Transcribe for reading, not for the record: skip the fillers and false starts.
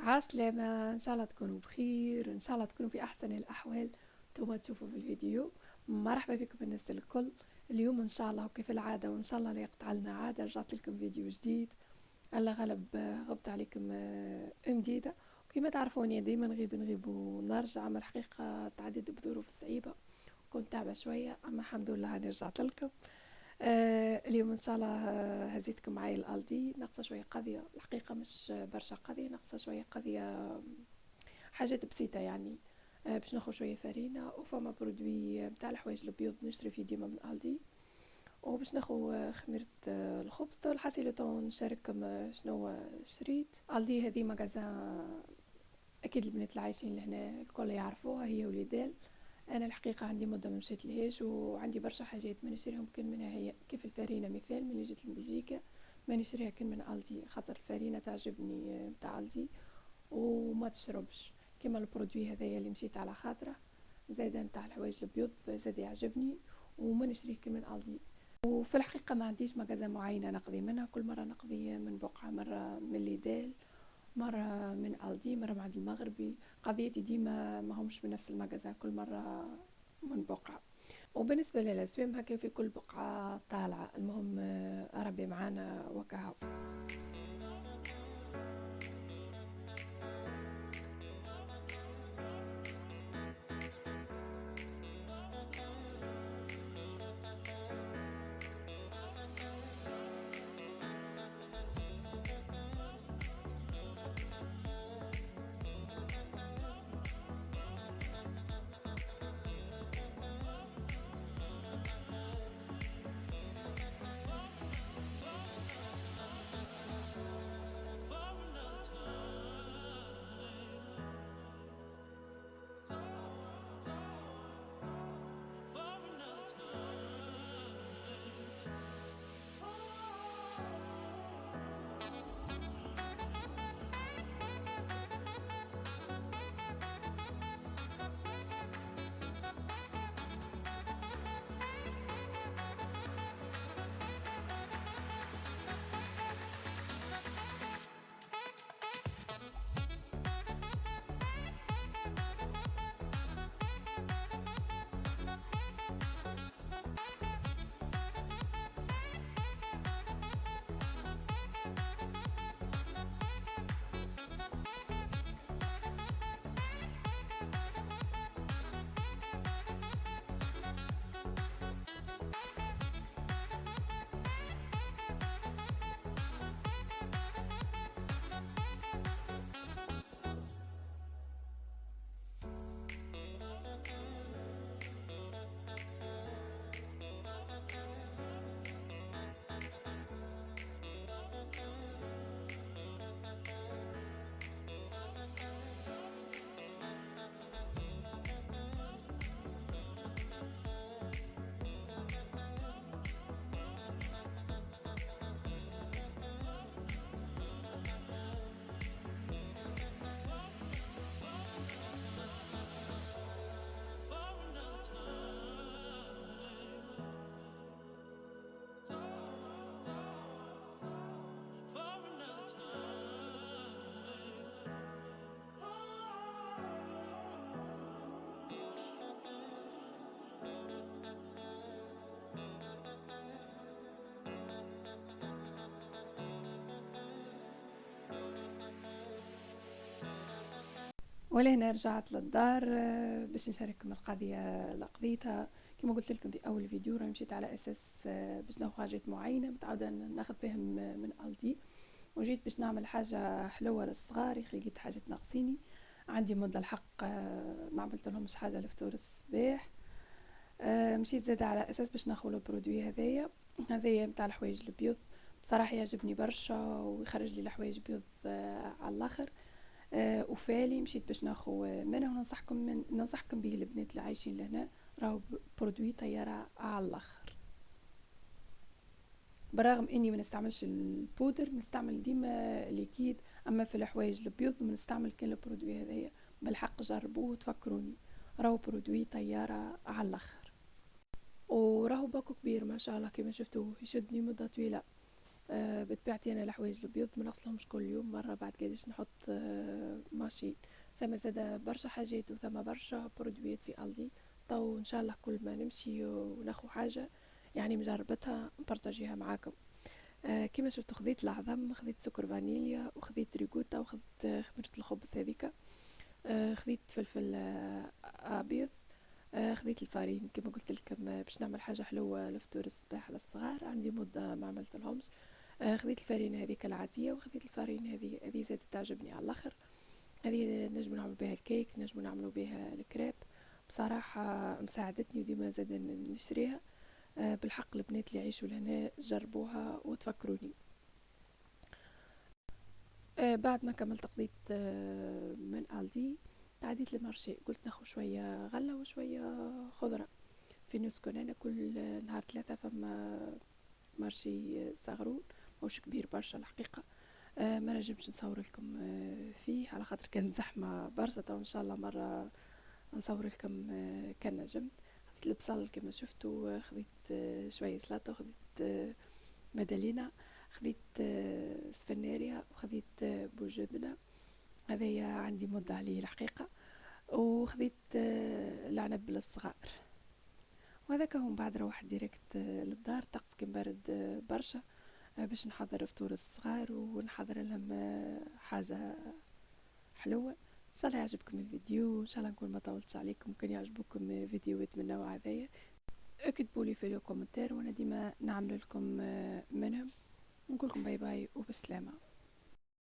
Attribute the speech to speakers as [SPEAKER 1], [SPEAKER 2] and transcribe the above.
[SPEAKER 1] عسلامة، إن شاء الله تكونوا بخير، إن شاء الله تكونوا في أحسن الأحوال. ثم تشوفوا في الفيديو. مرحبا بكم الناس الكل. اليوم إن شاء الله وكيف العادة، وإن شاء الله لا يقطع لنا عادة، رجعت لكم فيديو جديد. الله غلب، غبت عليكم جديدة. وكما تعرفوني دايما نغيب ونرجع، من الحقيقة تعديت بظروف صعيبة، كنت تعبة شوية، أما الحمد لله أنا رجعت لكم. اليوم ان شاء الله هزيتكم معايا الالدي، ناقصه شويه قضيه، الحقيقه مش برشا قضيه، ناقصه شويه قضيه، حاجات بسيطه يعني. باش ناخذ شويه فرينه، وفما برودوي متاع الحوايج البيض نشتري فيه ديما من الدي، وباش ناخذ خميره الخبز. تو الحاسي لو نشارككم شنو شريت. الدي هذه مغازان اكيد البنات اللي عايشين لهنا الكل يعرفوها، هي وليدال. انا الحقيقه عندي مده ما مشيت لهاش، وعندي برشا حاجات ما نشريهم كان منها هي، كيف الفارينه مثال من جيت من بلجيكا ما نشريها كان من الدي، خاطر الفارينه تعجبني متاع الدي وما تشربش كيما البرودوي هذايا اللي مشيت على خاطره. زايده متاع الحوايج البيض زاد يعجبني وما نشريه كان من الدي. وفي الحقيقه ما عنديش مغازه معينه نقضي منها، كل مره نقضي من بقعه، مره من ليدال، مرة من ألدي، مرة من عند المغربي. قضيتي ديما ما همش من نفس المجازة، كل مرة من بقعة. وبالنسبة للأسوام هكا في كل بقعة طالعة، المهم ربي معانا وكهو. ولهنا رجعت للدار باش نشارككم القضية اللي قضيتها. كما قلت لكم في اول فيديو راني مشيت على اساس باش ناخذ حاجات معينه متعوده ناخذ فيهم من الدي، وجيت باش نعمل حاجه حلوه للصغار، يخي لقيت حاجات ناقصيني. عندي مده الحق ما عملت لهمش حاجه لفطور الصباح. مشيت زاده على اساس باش ناخذ البرودوي هذايا متاع الحوايج البيض. بصراحه يعجبني برشا ويخرج لي الحوايج بيض على الاخر. وفالي مشيت باش ناخذ منه، ننصحكم به البنات اللي عايشين لهنا، راهو برودوي طياره على الاخر. برغم اني ما نستعملش البودر، نستعمل ديما ليكيد، اما في الحوايج البيض ما نستعمل كان البرودوي هذايا. بالحق جربوه وتفكروني، راهو برودوي طياره على الاخر. وراهو باكو كبير ما شاء الله، كما شفتوه يشدني مده طويله. بطبيعتي انا الحوايج البيض ما نغسلهمش كل يوم مره، بعد قديش نحط ماشين. ثم زاد برشا حاجات وثم برشا برودويات في الدي. تو ان شاء الله كل ما نمشي وناخو حاجه يعني مجربتها نبارطاجيها معاكم. كيما شفتوا خذيت العظم، خذيت سكر فانيليا، وخذيت ريكوتا، وخذيت خميرة الخبز هذيك. خذيت فلفل ابيض. خذيت الفارين كما قلت لكم، باش نعمل حاجه حلوه لفطور الصباح للصغار، عندي مده ما عملت لهمش. خذيت الفارين هذيك العاديه، وخذيت الفارين هذه زادت تعجبني على الاخر. هذه نجم نعمل بها الكيك، نجم نعملوا بها الكريب. بصراحه مساعدتني وديما زاد نشريها. بالحق البنات اللي يعيشوا لهنا جربوها وتفكروني. بعد ما كملت قضيت من الدي، تعديت للمارشي، قلت ناخذ شويه غله وشويه خضره. في نسكن هنا كل نهار ثلاثة فما مارشي صغرون، موش كبير برشا الحقيقة. ما نجمش نصور لكم فيه على خاطر كان زحمة برشا. تو ان شاء الله مرة نصور لكم كان نجمت. خذيت البصل كما شفتوا، خذيت شوية سلطة، وخذيت مدالينا، خذيت سفناريا، وخذيت بوجبنة. هذايا عندي مدة عليه الحقيقة. وخذيت العنب للصغار. وهذاك هم بعد روحت ديريكت للدار، الطقس كان بارد برشا. باش نحضر فطور الصغار ونحضر لهم حاجة حلوة. ان شاء الله يعجبكم الفيديو، ان شاء الله نكون ما طولتش عليكم. كان يعجبكم فيديوهات من النوع هذايا اكتبوا لي في الكومنتار، وانا ديما نعمل لكم منهم. نقول لكم باي باي وبسلامة.